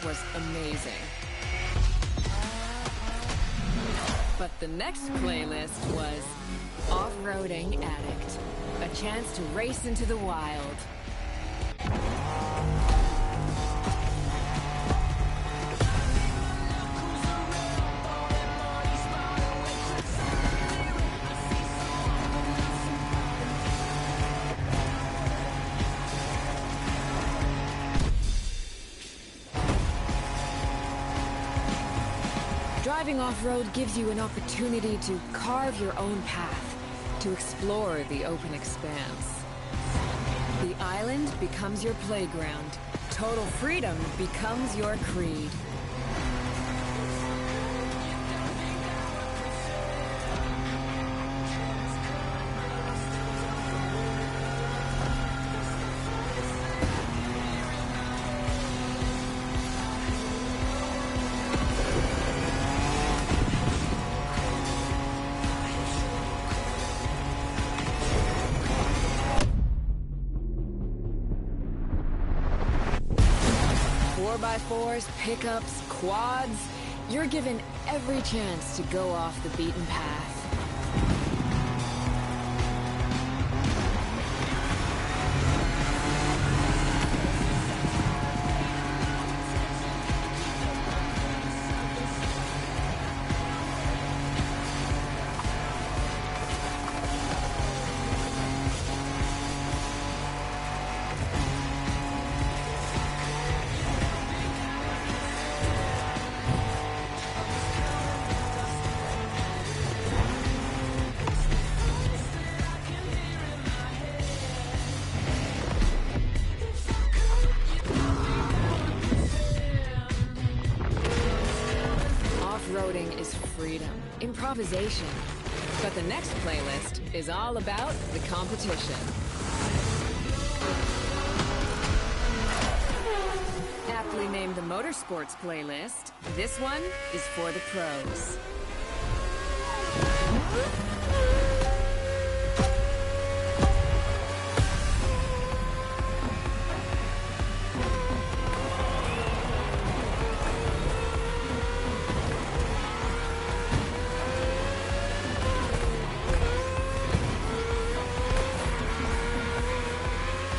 was amazing. But the next playlist was Off-Roading Addict. A chance to race into the wild. Driving off-road gives you an opportunity to carve your own path, to explore the open expanse. The island becomes your playground. Total freedom becomes your creed. Fours, pickups, quads, you're given every chance to go off the beaten path. Off-roading is freedom, improvisation. But the next playlist is all about the competition. Aptly named the Motorsports playlist, this one is for the pros.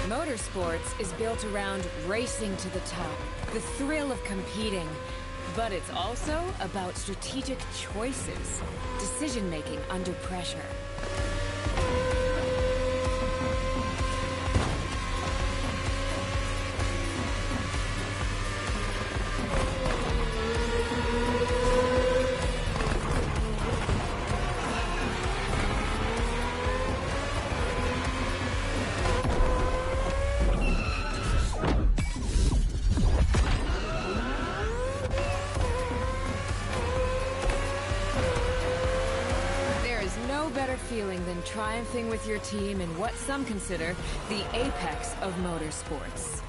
Motorsports is built around racing to the top, the thrill of competing. But it's also about strategic choices, decision-making under pressure. Better feeling than triumphing with your team in what some consider the apex of motorsports.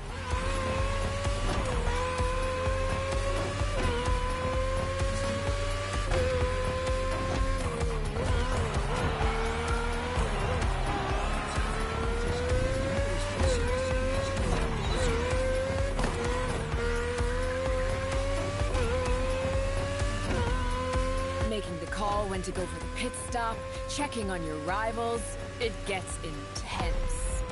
When to go for the pit stop, checking on your rivals, it gets intense.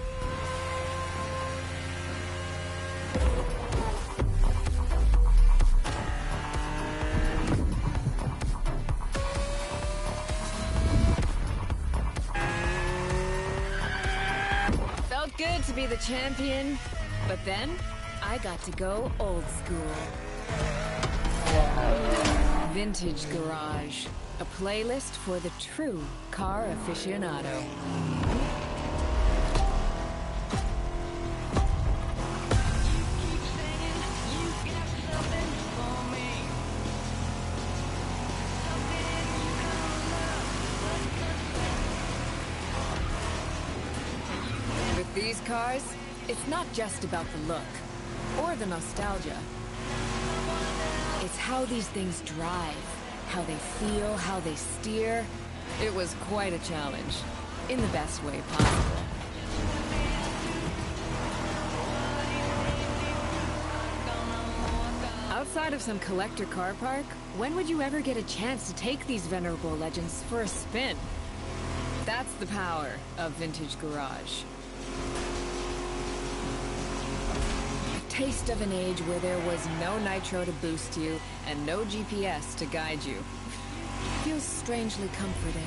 Felt good to be the champion, but then I got to go old school. Vintage Garage. A playlist for the true car aficionado. With these cars, it's not just about the look or the nostalgia. It's how these things drive. How they feel, how they steer. It was quite a challenge, in the best way possible. Outside of some collector car park, when would you ever get a chance to take these venerable legends for a spin? That's the power of Vintage Garage. A taste of an age where there was no nitro to boost you and no GPS to guide you. Feels strangely comforting.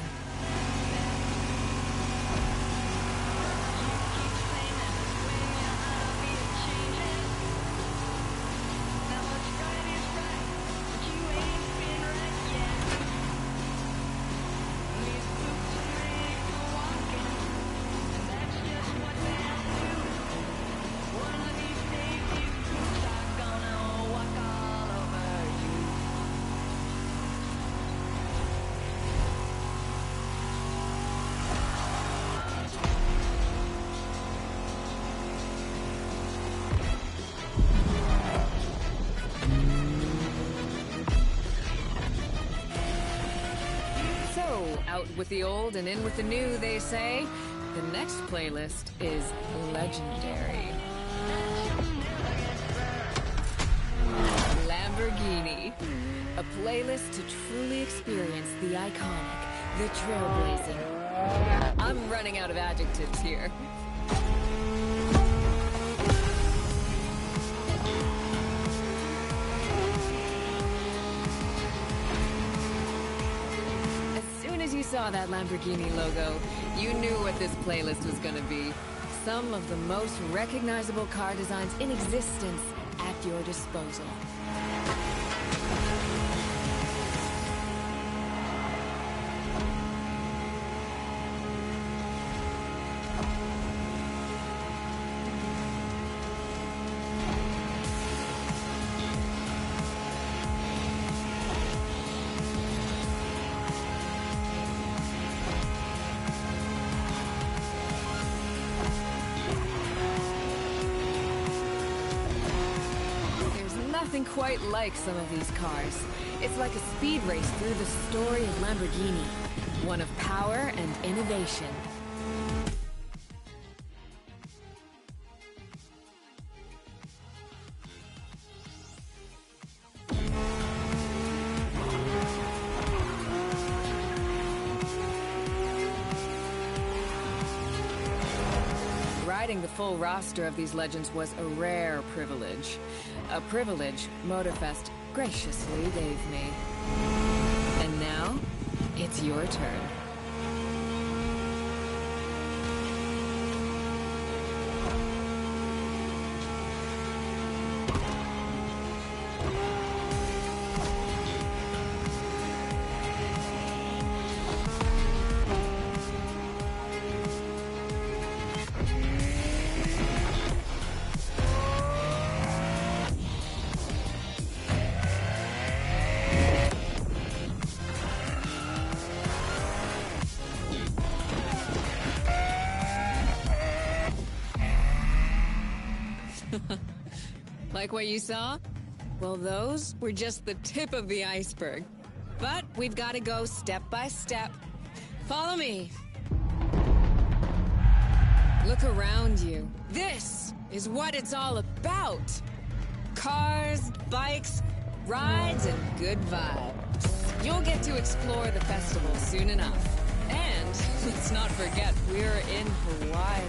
Out with the old and in with the new, they say. The next playlist is legendary. Lamborghini. A playlist to truly experience the iconic, the trailblazing. I'm running out of adjectives here. You saw that Lamborghini logo, you knew what this playlist was gonna be. Some of the most recognizable car designs in existence at your disposal. Nothing quite like some of these cars. It's like a speed race through the story of Lamborghini. One of power and innovation. Riding the full roster of these legends was a rare privilege. A privilege Motorfest graciously gave me. And now, it's your turn. Like what you saw? Well, those were just the tip of the iceberg. But we've got to go step by step. Follow me. Look around you. This is what it's all about. Cars, bikes, rides, and good vibes. You'll get to explore the festival soon enough. And let's not forget, we're in Hawaii.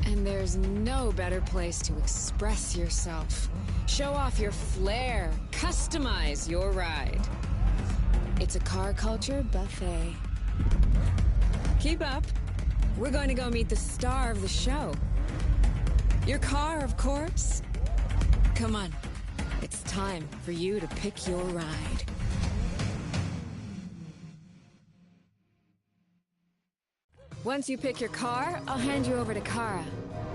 And there's no better place to express yourself. Show off your flair. Customize your ride. It's a car culture buffet. Keep up. We're going to go meet the star of the show. Your car, of course. Come on. It's time for you to pick your ride. Once you pick your car, I'll hand you over to Kara,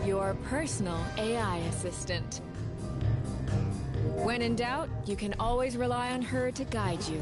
your personal AI assistant. When in doubt, you can always rely on her to guide you.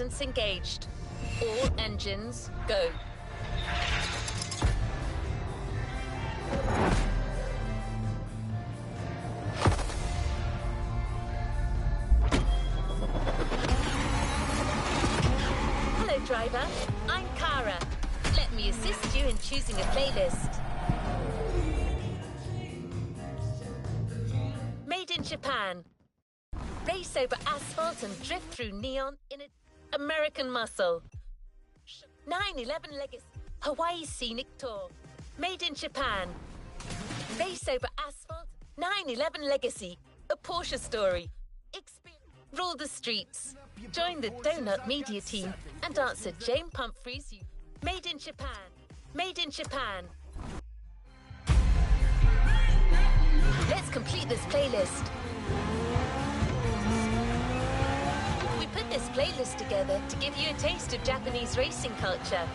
Reconnaissance engaged. All engines, go. Hello, driver. I'm Kara. Let me assist you in choosing a playlist. Made in Japan. Race over asphalt and drift through neon in an American muscle. 9/11 Legacy. Hawaii Scenic Tour. Made in Japan. Race over asphalt. 9/11 Legacy. A Porsche story. Rule the streets. Join the Donut Media team and answer Jane Pumphrey's Made in Japan. Made in Japan. Let's complete this playlist. We put this playlist together to give you a taste of Japanese racing culture.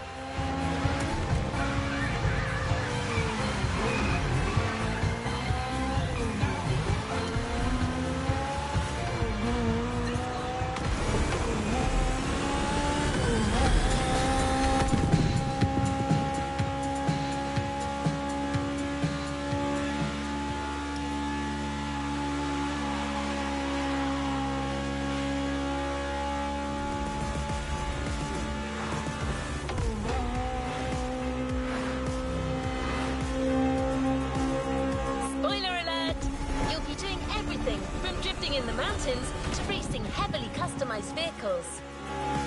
In the mountains to racing heavily customized vehicles.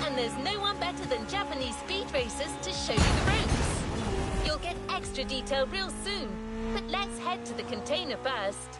And there's no one better than Japanese speed racers to show you the ropes. You'll get extra detail real soon, but let's head to the container first.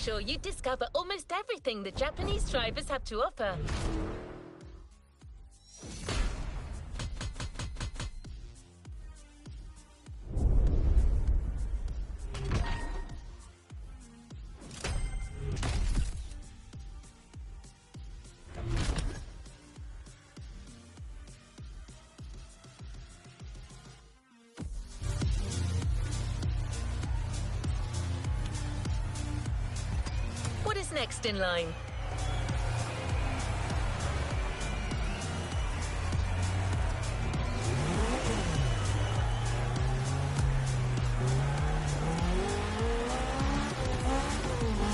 Sure you discover almost everything the Japanese drivers have to offer. What is next in line?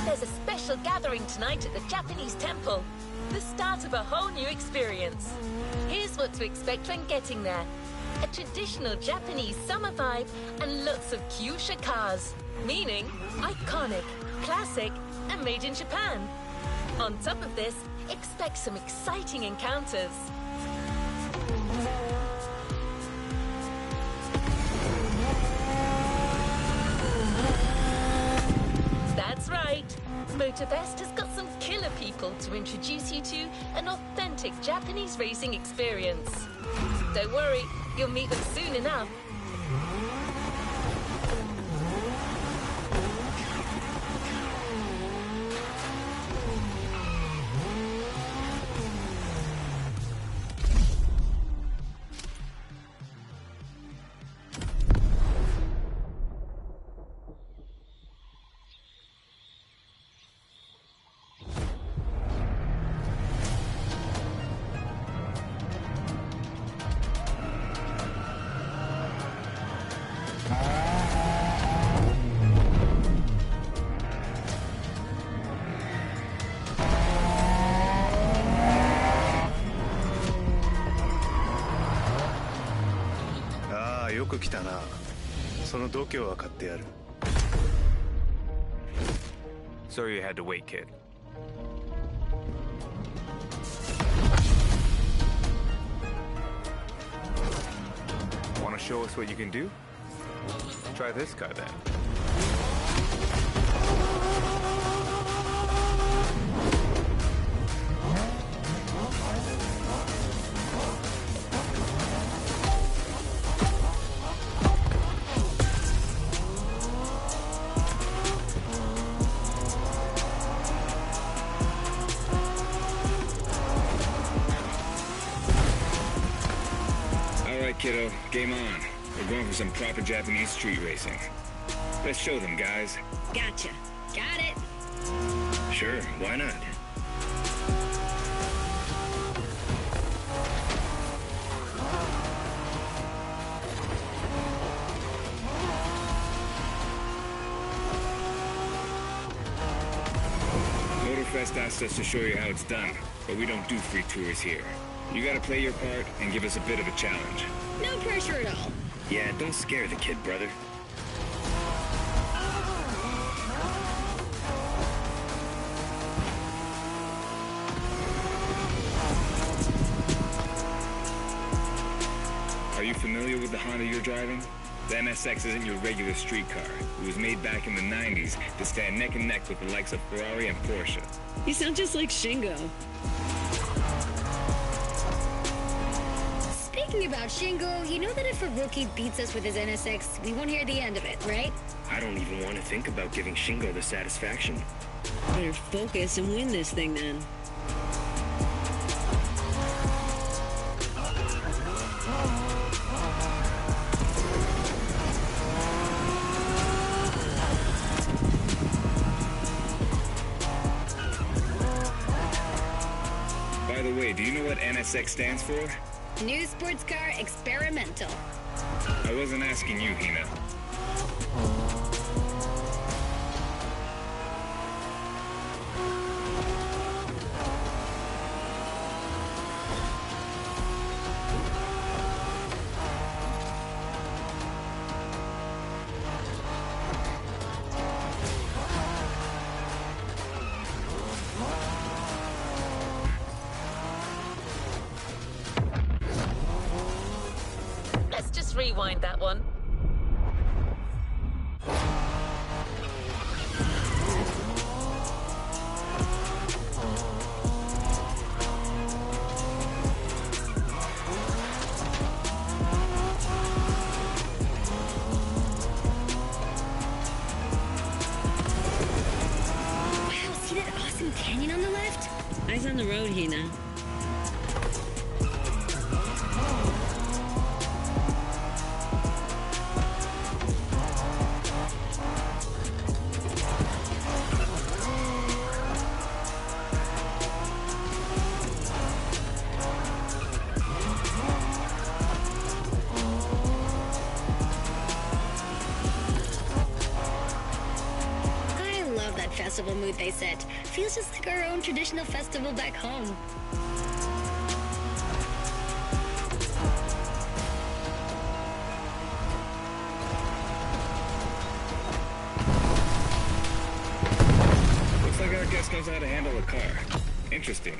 There's a special gathering tonight at the Japanese temple. The start of a whole new experience. Here's what to expect when getting there. A traditional Japanese summer vibe and lots of kyusha cars, meaning iconic, classic, and made in Japan. On top of this, expect some exciting encounters. That's right. Motorfest has got some killer people to introduce you to an authentic Japanese racing experience. Don't worry, you'll meet them soon enough. Sorry you had to wait, kid. Want to show us what you can do? Try this guy then. Kiddo, game on. We're going for some proper Japanese street racing. Let's show them, guys. Gotcha. Got it. Sure, why not? Motorfest asked us to show you how it's done, but we don't do free tours here. You gotta play your part and give us a bit of a challenge. No pressure at all. Yeah, don't scare the kid, brother. Are you familiar with the Honda you're driving? The NSX isn't your regular street car. It was made back in the 90s to stand neck and neck with the likes of Ferrari and Porsche. You sound just like Shingo. Speaking about Shingo, you know that if a rookie beats us with his NSX, we won't hear the end of it, right? I don't even want to think about giving Shingo the satisfaction. Better focus and win this thing then. By the way, do you know what NSX stands for? New Sports Car Experimental. I wasn't asking you, Hina. Rewind that one. Wow, see that awesome canyon on the left? Eyes on the road, Hina. level mood they set. Feels just like our own traditional festival back home. Looks like our guest knows how to handle a car. Interesting.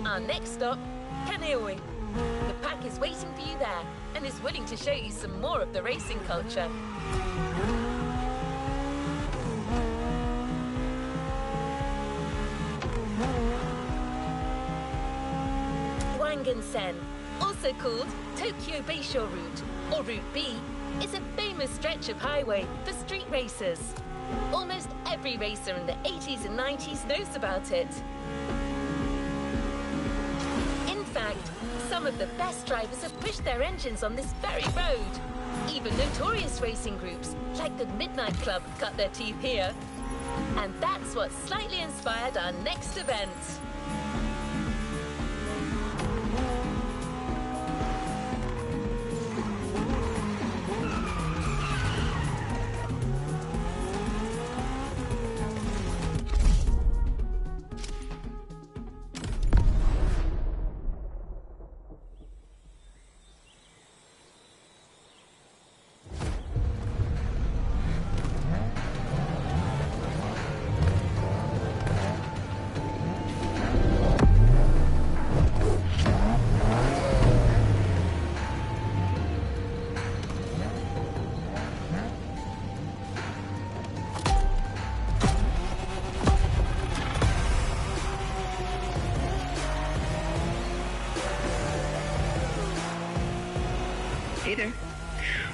Our next stop, Kaneohe. The pack is waiting for you there and is willing to show you some more of the racing culture. Wangan-sen, also called Tokyo Bayshore Route, or Route B, is a famous stretch of highway for street racers. Almost every racer in the 80s and 90s knows about it. In fact, some of the best drivers have pushed their engines on this very road. Even notorious racing groups, like the Midnight Club, cut their teeth here. And that's what slightly inspired our next event. Hey there.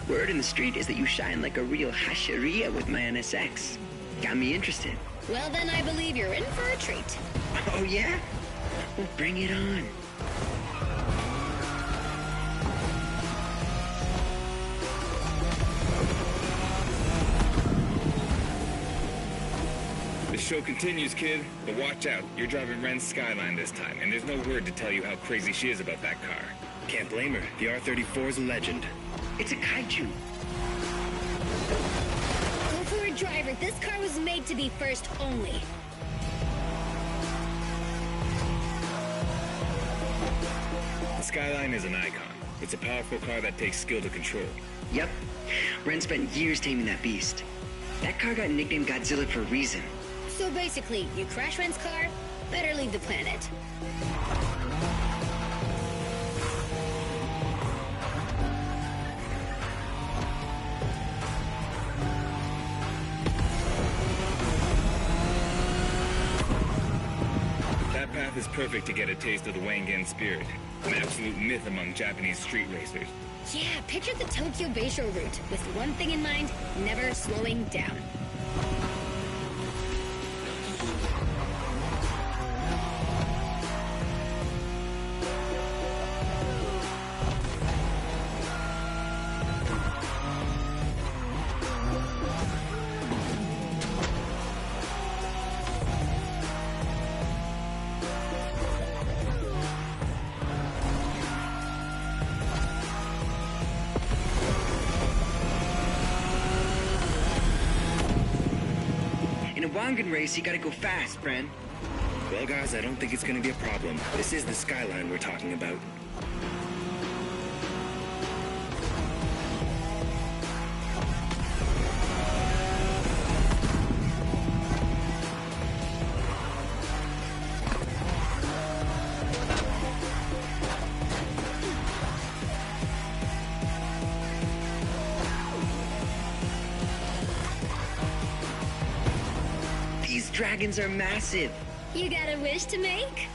Word in the street is that you shine like a real hasheria with my NSX. Got me interested. Well, then I believe you're in for a treat. Oh, yeah? Well, bring it on. The show continues, kid, but watch out. You're driving Ren's Skyline this time, and there's no word to tell you how crazy she is about that car. Can't blame her. The R-34 is a legend. It's a kaiju. Go for it, driver. This car was made to be first only. The Skyline is an icon. It's a powerful car that takes skill to control. Yep. Ren spent years taming that beast. That car got nicknamed Godzilla for a reason. So basically, you crash Ren's car, better leave the planet. That path is perfect to get a taste of the Wangan spirit, an absolute myth among Japanese street racers. Yeah, picture the Tokyo Bayshore route, with one thing in mind, never slowing down. In a Wangan race, you gotta go fast, Ren. Well, guys, I don't think it's gonna be a problem. This is the Skyline we're talking about. These dragons are massive. You got a wish to make?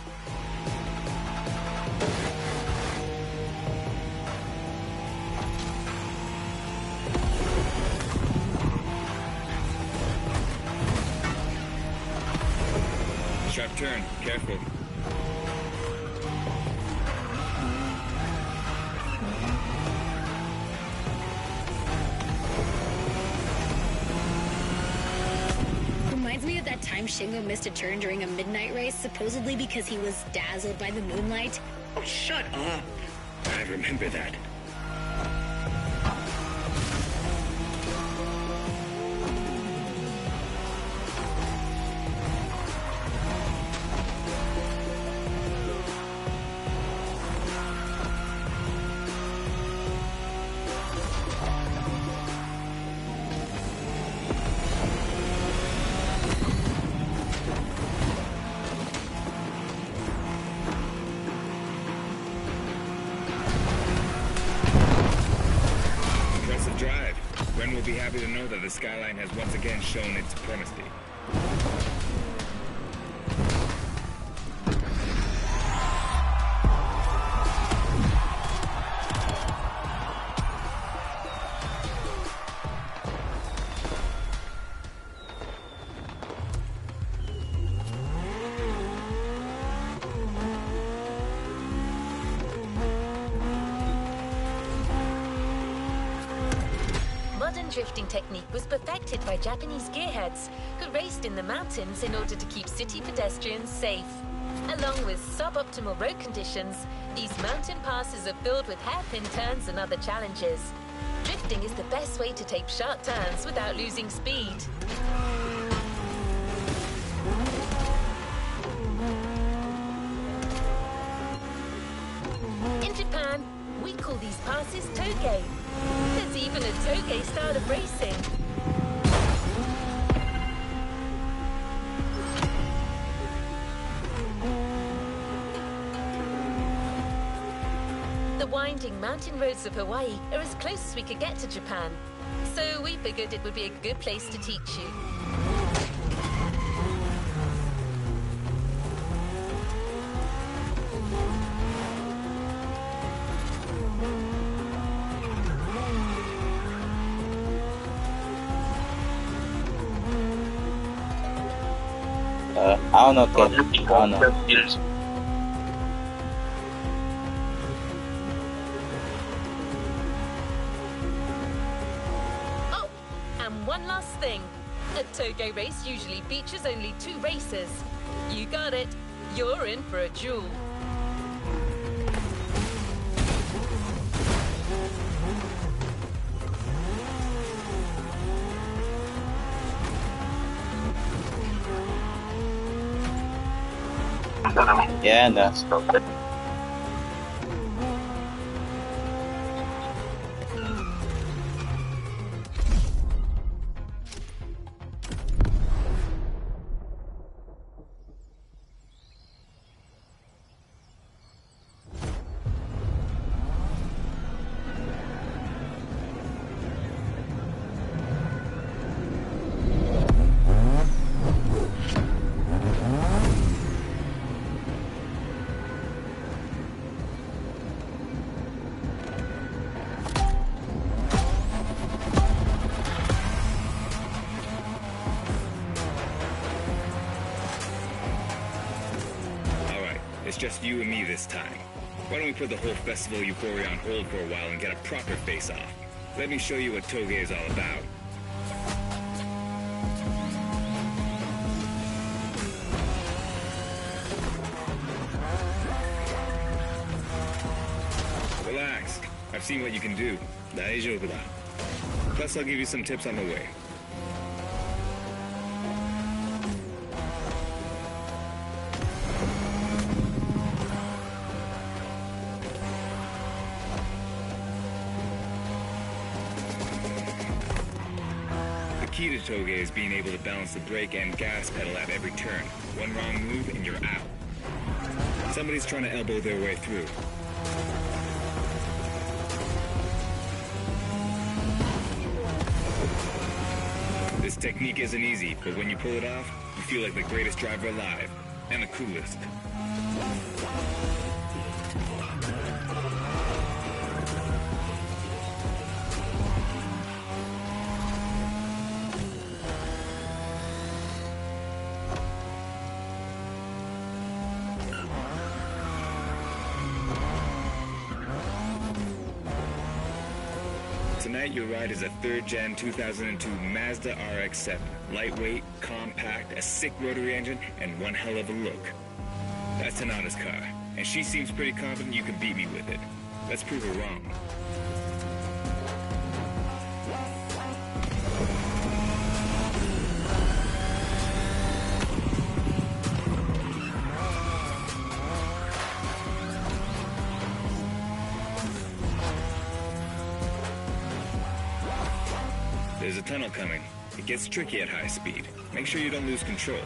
Careful. Reminds me of that time Shingo missed a turn during a midnight race, supposedly because he was dazzled by the moonlight. Oh, shut up. I remember that. Ren will be happy to know that the Skyline has once again shown its supremacy. Modern drifting technique was perfected by Japanese gearheads who raced in the mountains in order to keep city pedestrians safe. Along with suboptimal road conditions, these mountain passes are filled with hairpin turns and other challenges. Drifting is the best way to take sharp turns without losing speed. In Japan, we call these passes toge. There's even a toge style of racing. The winding mountain roads of Hawaii are as close as we could get to Japan, so we figured it would be a good place to teach you. I don't know, Ken. I don't know. Oh, and one last thing. A toge race usually features only 2 racers. You got it. You're in for a duel. Yeah, and that's It's just you and me this time. Why don't we put the whole festival euphoria on hold for a while and get a proper face-off? Let me show you what toge is all about. Relax. I've seen what you can do. Daijoubu da. Plus, I'll give you some tips on the way. The key to toge is being able to balance the brake and gas pedal at every turn. One wrong move and you're out. Somebody's trying to elbow their way through. This technique isn't easy, but when you pull it off, you feel like the greatest driver alive, and the coolest. Tonight, your ride is a 3rd Gen 2002 Mazda RX-7. Lightweight, compact, a sick rotary engine, and one hell of a look. That's Tanada's car, and she seems pretty confident you can beat me with it. Let's prove her wrong. There's a tunnel coming. It gets tricky at high speed. Make sure you don't lose control.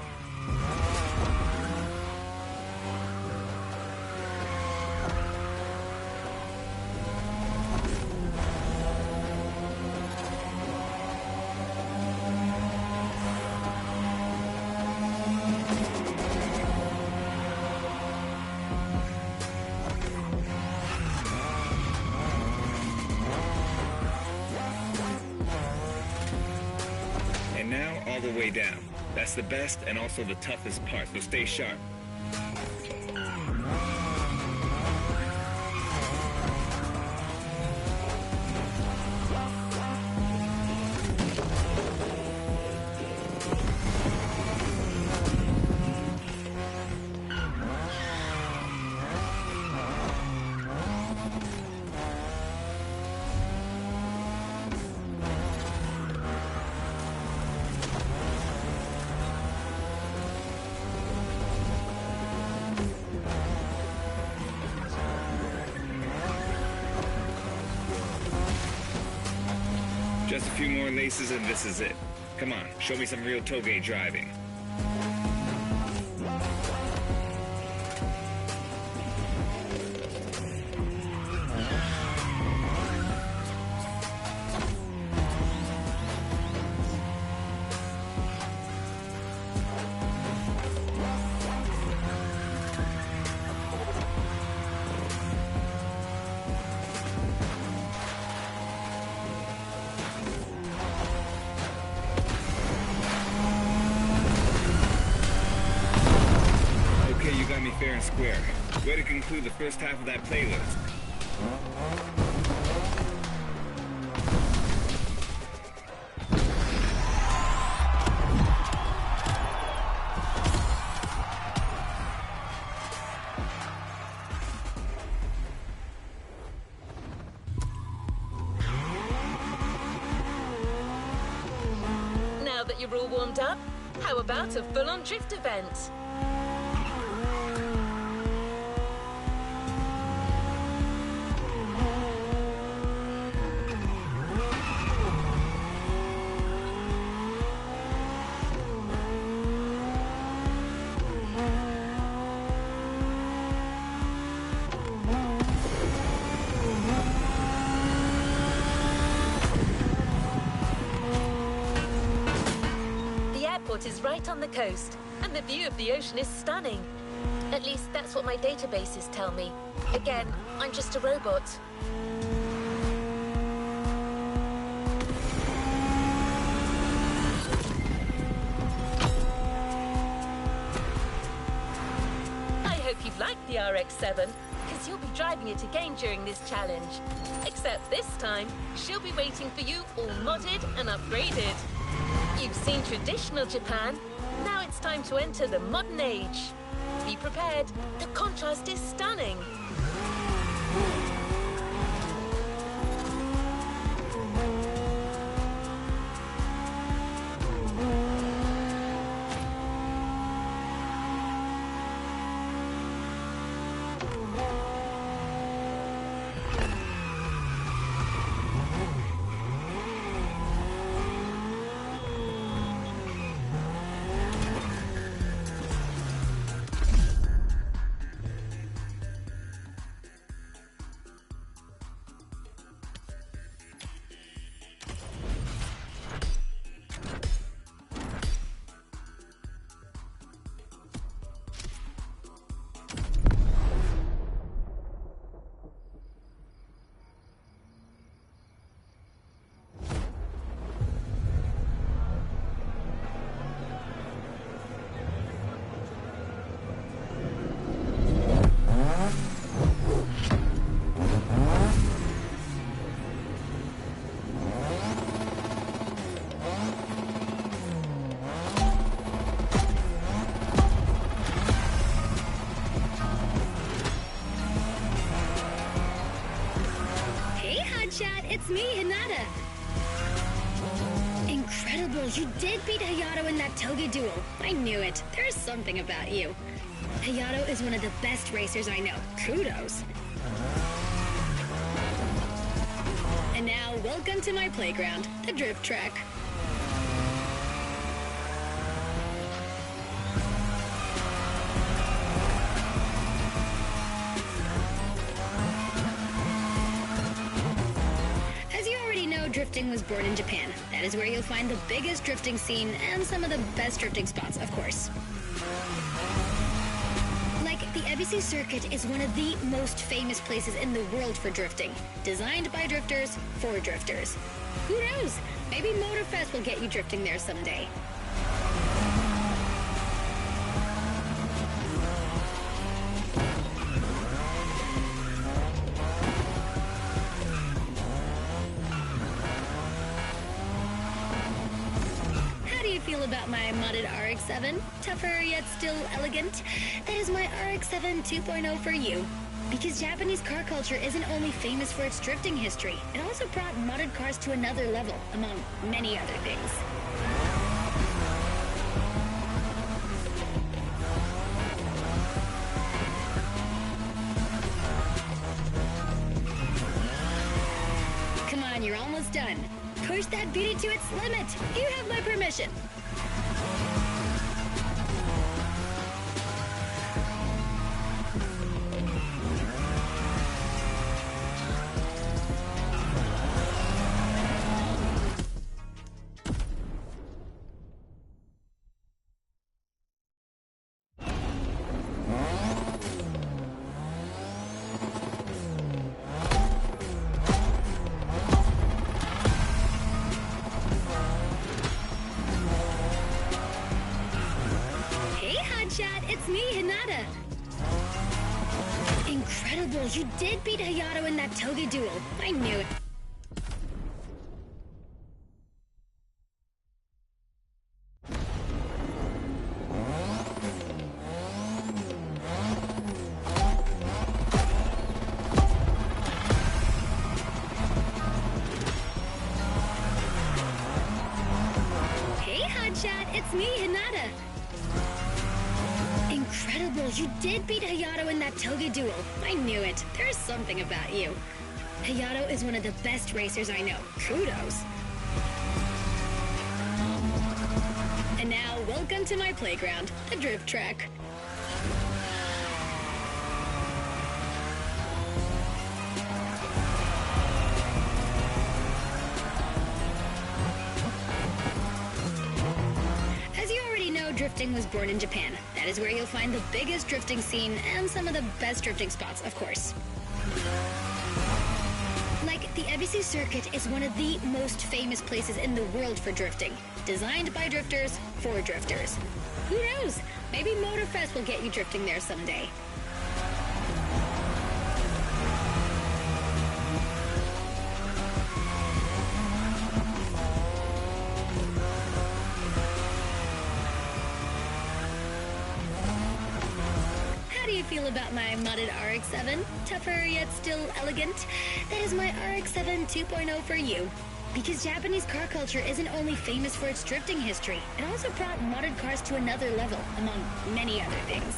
And now, all the way down. That's the best and also the toughest part, so stay sharp. Just a few more laces and this is it. Come on, show me some real toge driving. Fair and square. Way to conclude the first half of that playlist. Now that you're all warmed up, how about a full-on drift event? Is right on the coast, and the view of the ocean is stunning. At least that's what my databases tell me. Again, I'm just a robot. I hope you've liked the RX-7, because you'll be driving it again during this challenge. Except this time, she'll be waiting for you all modded and upgraded. You've seen traditional Japan, now it's time to enter the modern age. Be prepared, the contrast is stunning. it's me, Hinata. Incredible, you did beat Hayato in that Toge duel. I knew it. There's something about you. Hayato is one of the best racers I know. Kudos. And now, welcome to my playground, the drift track. Drifting was born in Japan. That is where you'll find the biggest drifting scene and some of the best drifting spots, of course. Like, the Ebisu Circuit is one of the most famous places in the world for drifting. Designed by drifters, for drifters. Who knows? Maybe Motorfest will get you drifting there someday. About my modded RX-7, tougher yet still elegant. That is my RX-7 2.0 for you. Because Japanese car culture isn't only famous for its drifting history, it also brought modded cars to another level, among many other things. Come on, you're almost done. Push that beauty to its limit. You have my permission. It's me, Hinata. Incredible, you did beat Hayato in that Toge duel. I knew it. Hey, Hotshot, it's me, Hinata. Incredible, you did beat Hayato in that Toge duel. I knew it. There's something about you. Hayato is one of the best racers I know. Kudos. And now, welcome to my playground, the drift track. Drifting was born in Japan. That is where you'll find the biggest drifting scene and some of the best drifting spots, of course. Like, the Ebisu Circuit is one of the most famous places in the world for drifting. Designed by drifters, for drifters. Who knows? Maybe Motorfest will get you drifting there someday. Feel about my modded RX-7, tougher yet still elegant. That is my RX-7 2.0 for you. Because Japanese car culture isn't only famous for its drifting history, it also brought modded cars to another level, among many other things.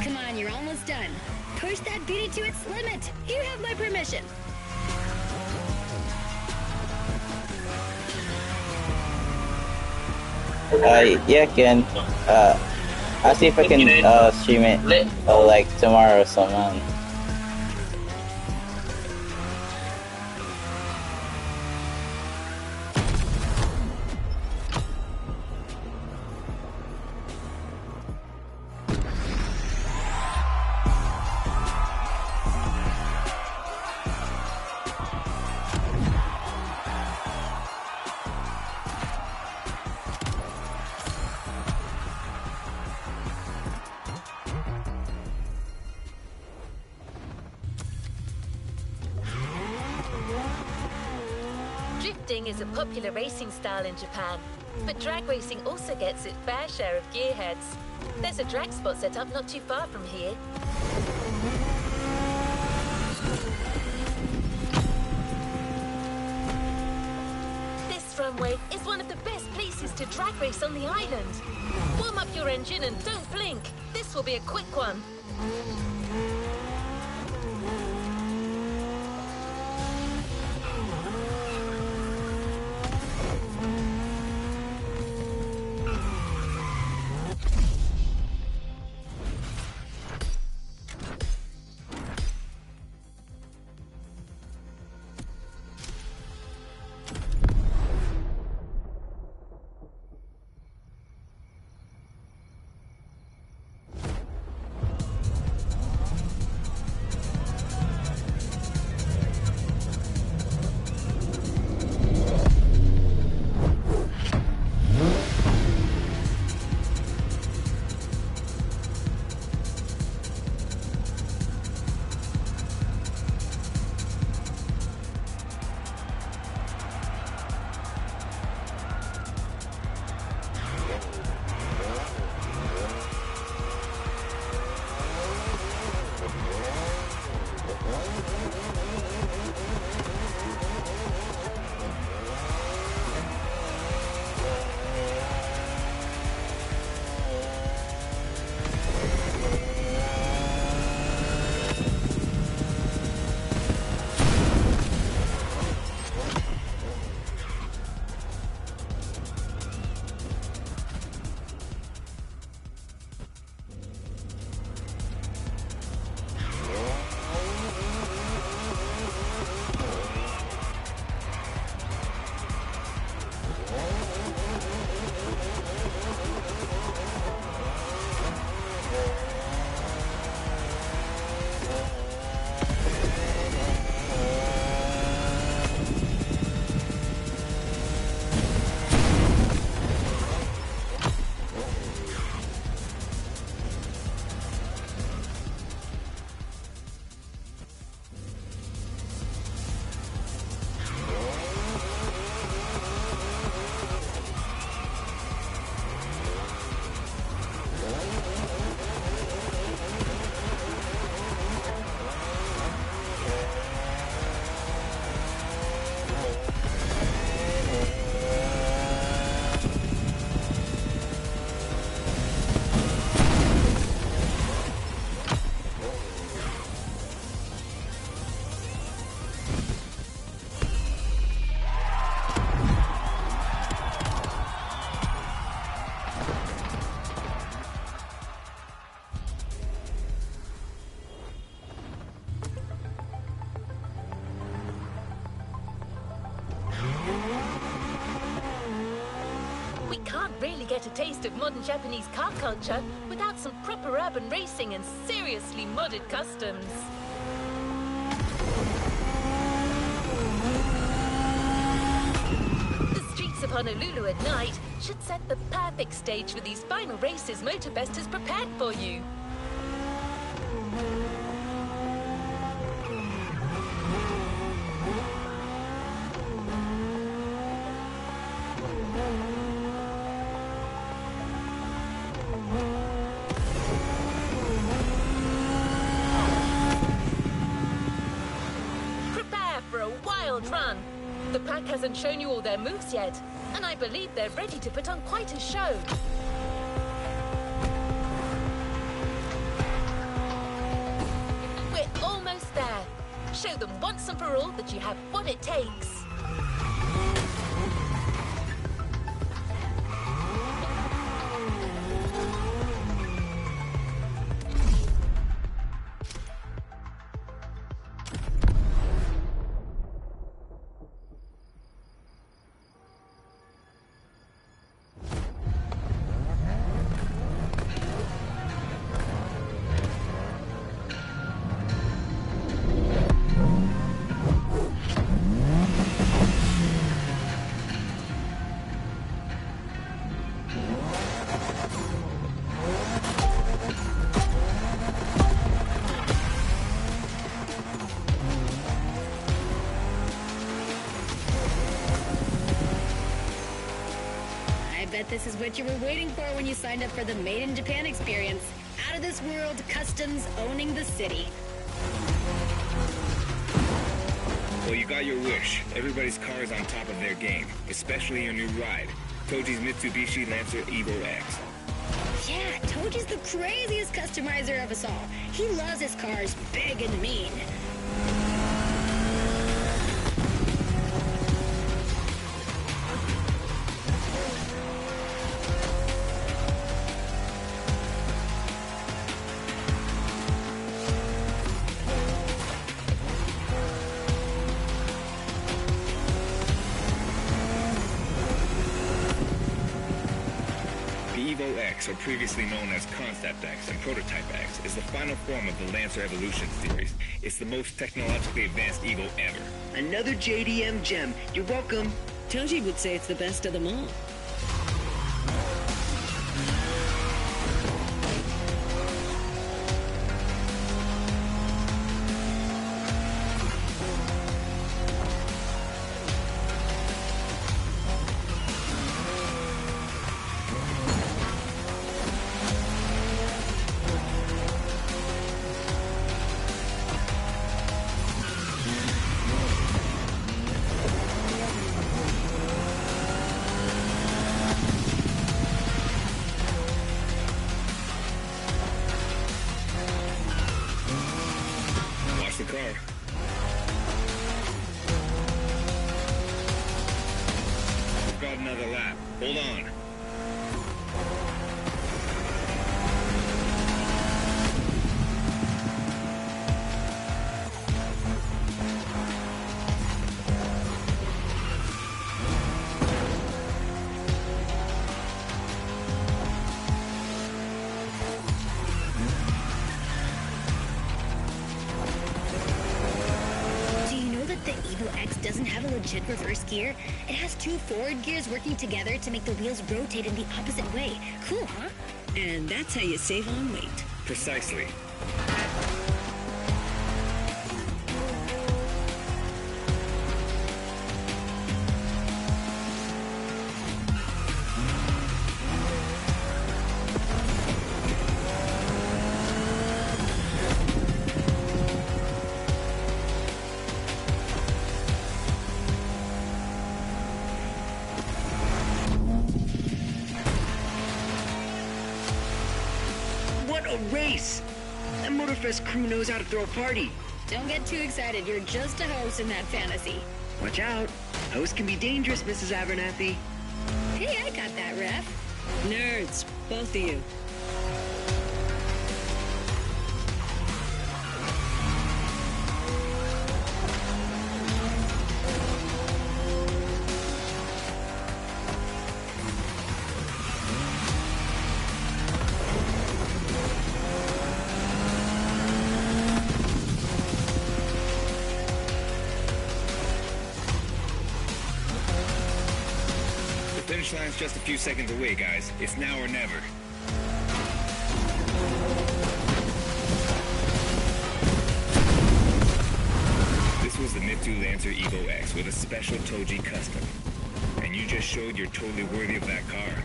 Come on, you're almost done. Push that beauty to its limit. You have my permission. Yeah, Ken. I'll see if I can stream it like tomorrow or something. Drifting is a popular racing style in Japan, but drag racing also gets its fair share of gearheads. There's a drag spot set up not too far from here. This runway is one of the best places to drag race on the island. Warm up your engine and don't blink. This will be a quick one. Really get a taste of modern Japanese car culture without some proper urban racing and seriously modded customs. The streets of Honolulu at night should set the perfect stage for these final races Motorbest has prepared for you. Run. The pack hasn't shown you all their moves yet, and I believe they're ready to put on quite a show. We're almost there. Show them once and for all that you have what it takes. bet this is what you were waiting for when you signed up for the Made in Japan experience. Out of this world customs owning the city. Well, you got your wish. Everybody's car is on top of their game, especially your new ride, Toji's Mitsubishi Lancer Evo X. Yeah, Toji's the craziest customizer of us all. He loves his cars big and mean. Evo X, or previously known as Concept X and Prototype X, is the final form of the Lancer Evolution series. It's the most technologically advanced Evo ever. Another JDM gem. You're welcome. Toji would say it's the best of them all. The car. We've got another lap. Hold on. Doesn't have a legit reverse gear. It has two forward gears working together to make the wheels rotate in the opposite way. Cool, huh? And that's how you save on weight. Precisely. What a race! That Motorfest crew knows how to throw a party. Don't get too excited. You're just a host in that fantasy. Watch out. Hosts can be dangerous, Mrs. Abernathy. Hey, I got that, ref. Nerds, both of you. The finish line's just a few seconds away, guys. It's now or never. This was the Mitsu Lancer Evo X with a special Toji custom. And you just showed you're totally worthy of that car.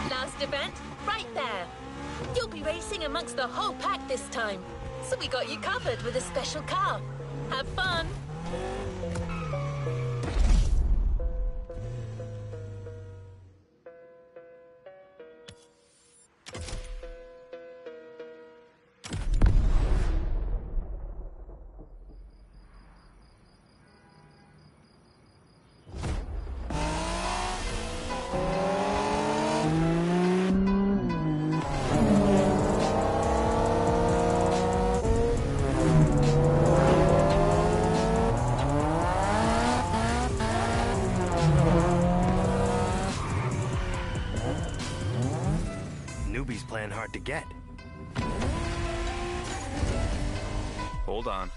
Last event, right there. You'll be racing amongst the whole pack this time. So we got you covered with a special car. Have fun. Newbies playing hard to get. Hold on.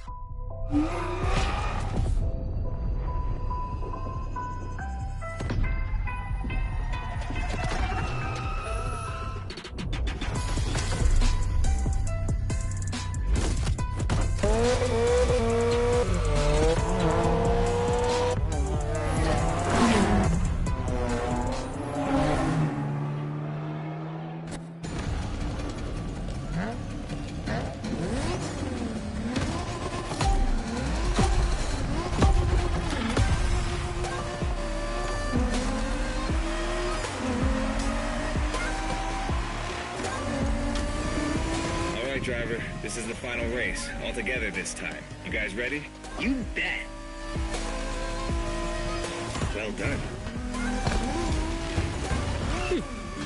Driver, this is the final race, all together this time. You guys ready? You bet. Well done.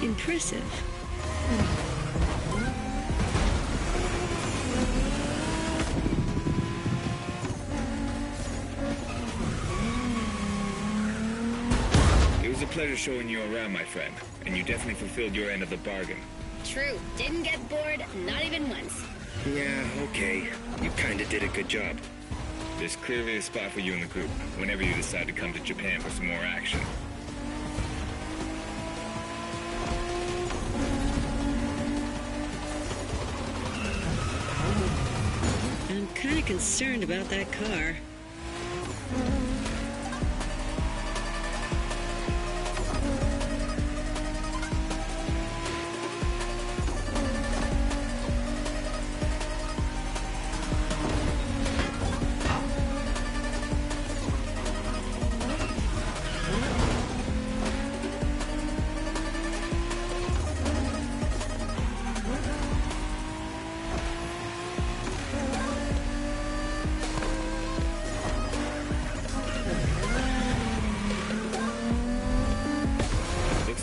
Impressive. It was a pleasure showing you around, my friend, and you definitely fulfilled your end of the bargain. True. Didn't get bored, not even once. Yeah, okay. You kinda did a good job. There's clearly a spot for you in the group, whenever you decide to come to Japan for some more action. I'm kinda concerned about that car.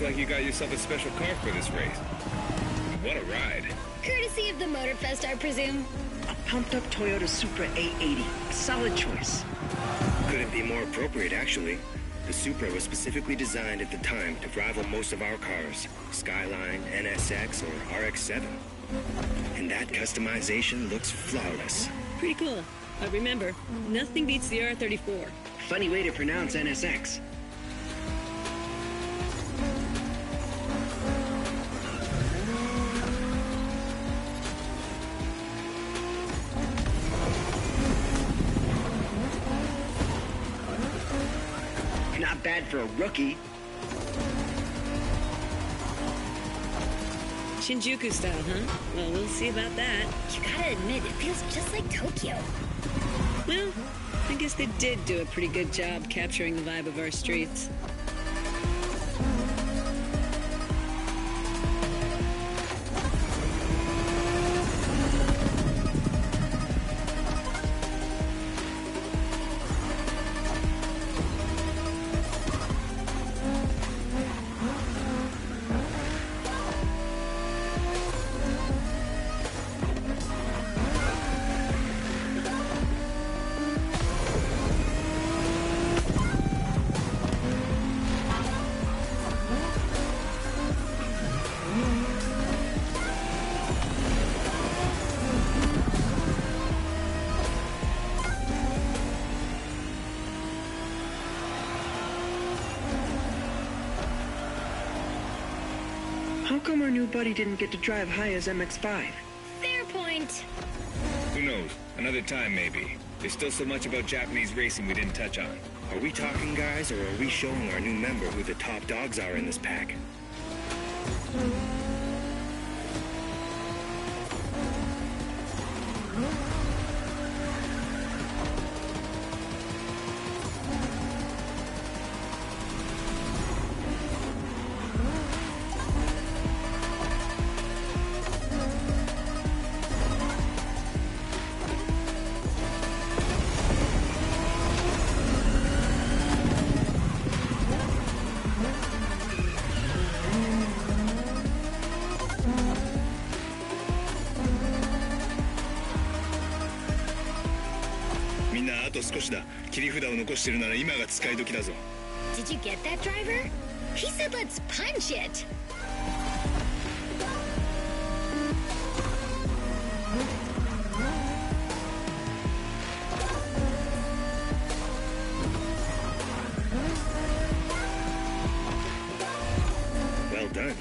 Like you got yourself a special car for this race. What a ride. Courtesy of the Motorfest, I presume. A pumped-up Toyota Supra 880. A solid choice. Couldn't be more appropriate, actually. The Supra was specifically designed at the time to rival most of our cars. Skyline, NSX, or RX-7. And that customization looks flawless. Pretty cool. But remember, nothing beats the R34. Funny way to pronounce NSX. Not bad for a rookie. Shinjuku style, huh? Well, we'll see about that. You gotta admit, it feels just like Tokyo. Well, I guess they did do a pretty good job capturing the vibe of our streets. How come our new buddy didn't get to drive Haya's MX-5? Fair point. Who knows? Another time, maybe. There's still so much about Japanese racing we didn't touch on. Are we talking, guys, or are we showing our new member who the top dogs are in this pack? Did you get that, driver? He said let's punch it. Well done.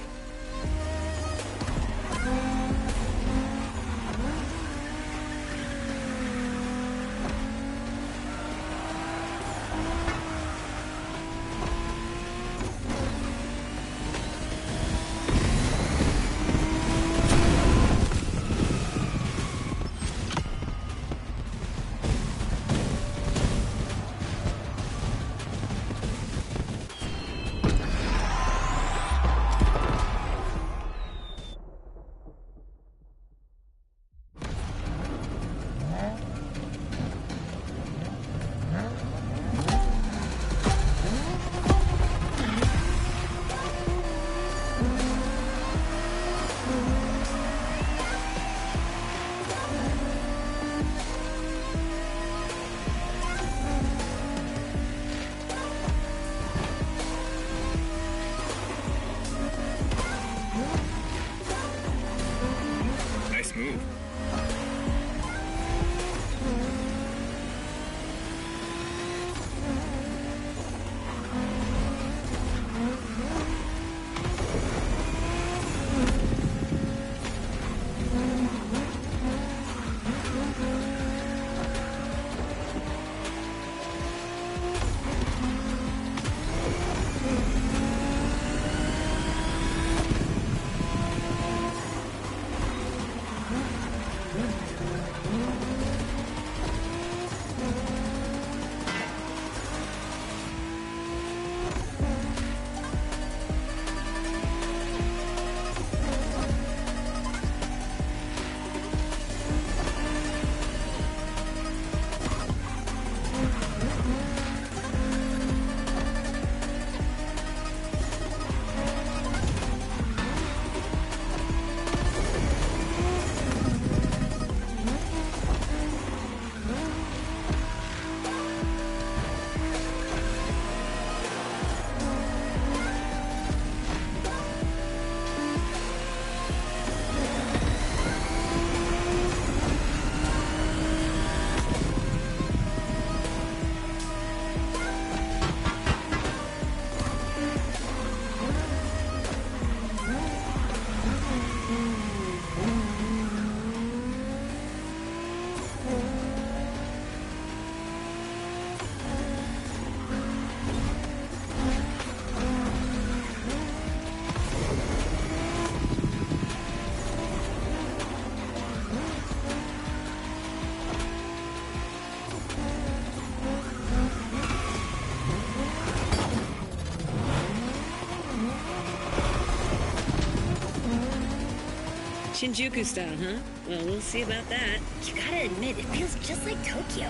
Shinjuku style, huh? Well, we'll see about that. You gotta admit, it feels just like Tokyo.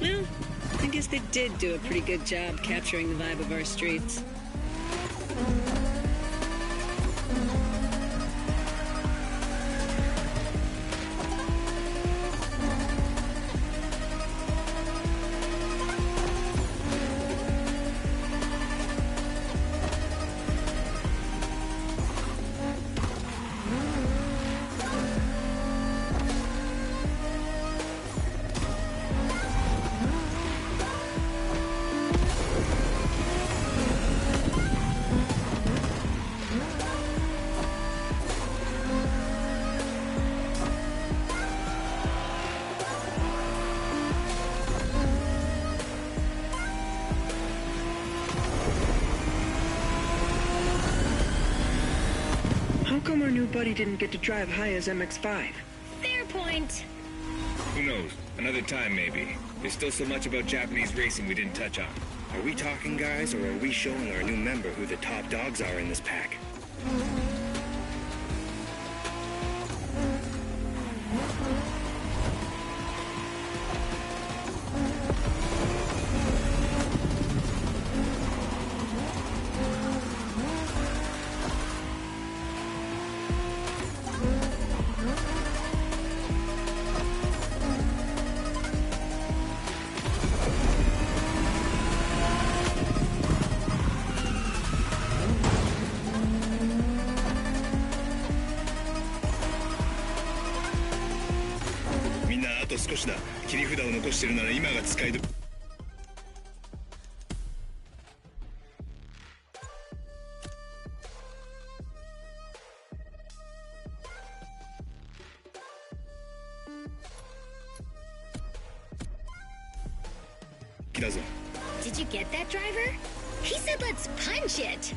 Well, I guess they did do a pretty good job capturing the vibe of our streets. How come our new buddy didn't get to drive high as MX-5? Fair point. Who knows? Another time, maybe. There's still so much about Japanese racing we didn't touch on. Are we talking, guys, or are we showing our new member who the top dogs are in this pack?みんなあと少しだ。切り札を残してるなら今が使いど。だぞ。 Did you get that, driver? He said let's punch it.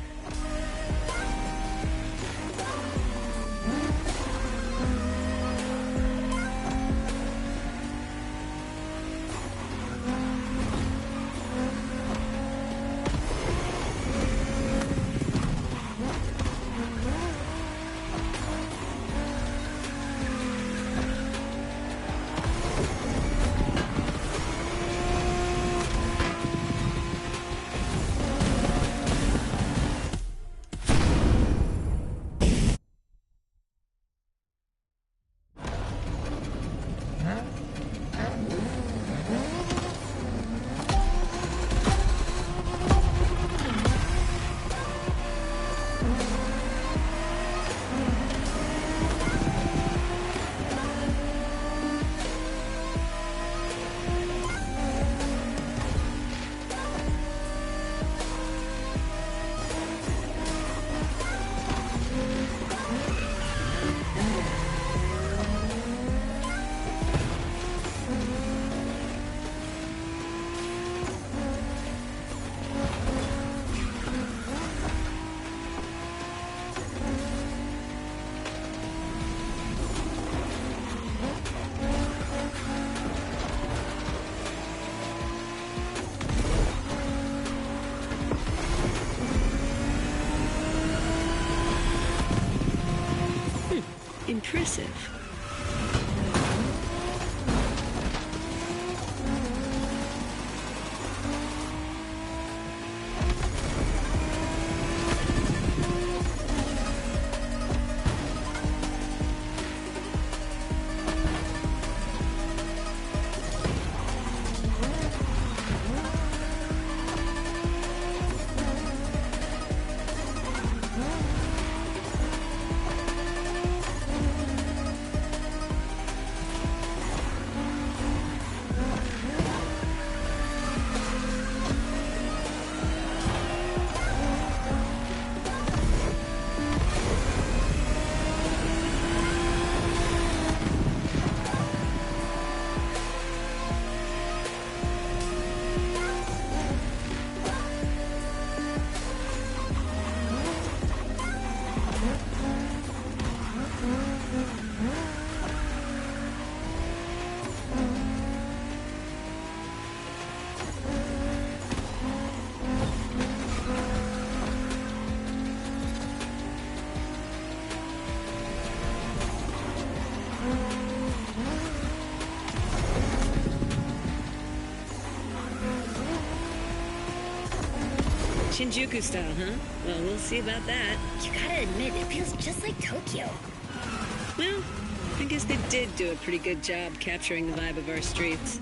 Impressive. Shinjuku style, huh? Well, we'll see about that. You gotta admit, it feels just like Tokyo. Well, I guess they did do a pretty good job capturing the vibe of our streets.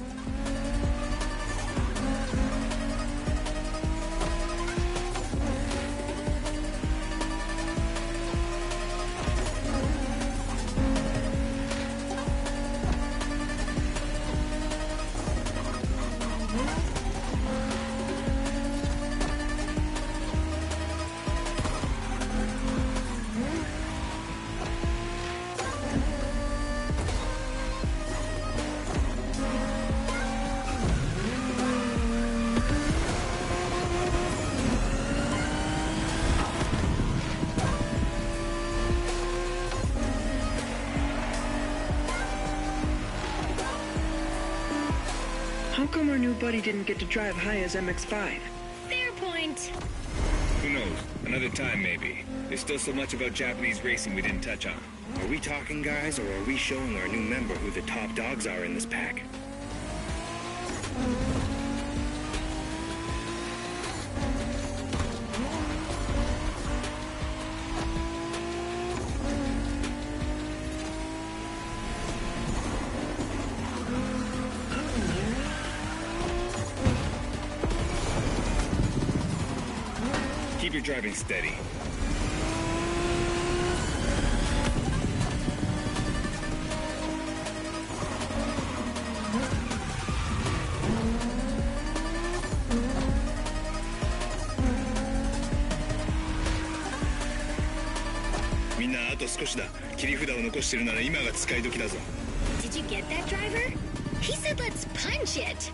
How come our new buddy didn't get to drive Haya's MX-5? Fair point. Who knows? Another time, maybe. There's still so much about Japanese racing we didn't touch on. Are we talking, guys, or are we showing our new member who the top dogs are in this pack? Keep your driving steady.みんなあと少しだ。切り札を残してるなら今が使い時だぞ。 Did you get that, driver? He said let's punch it.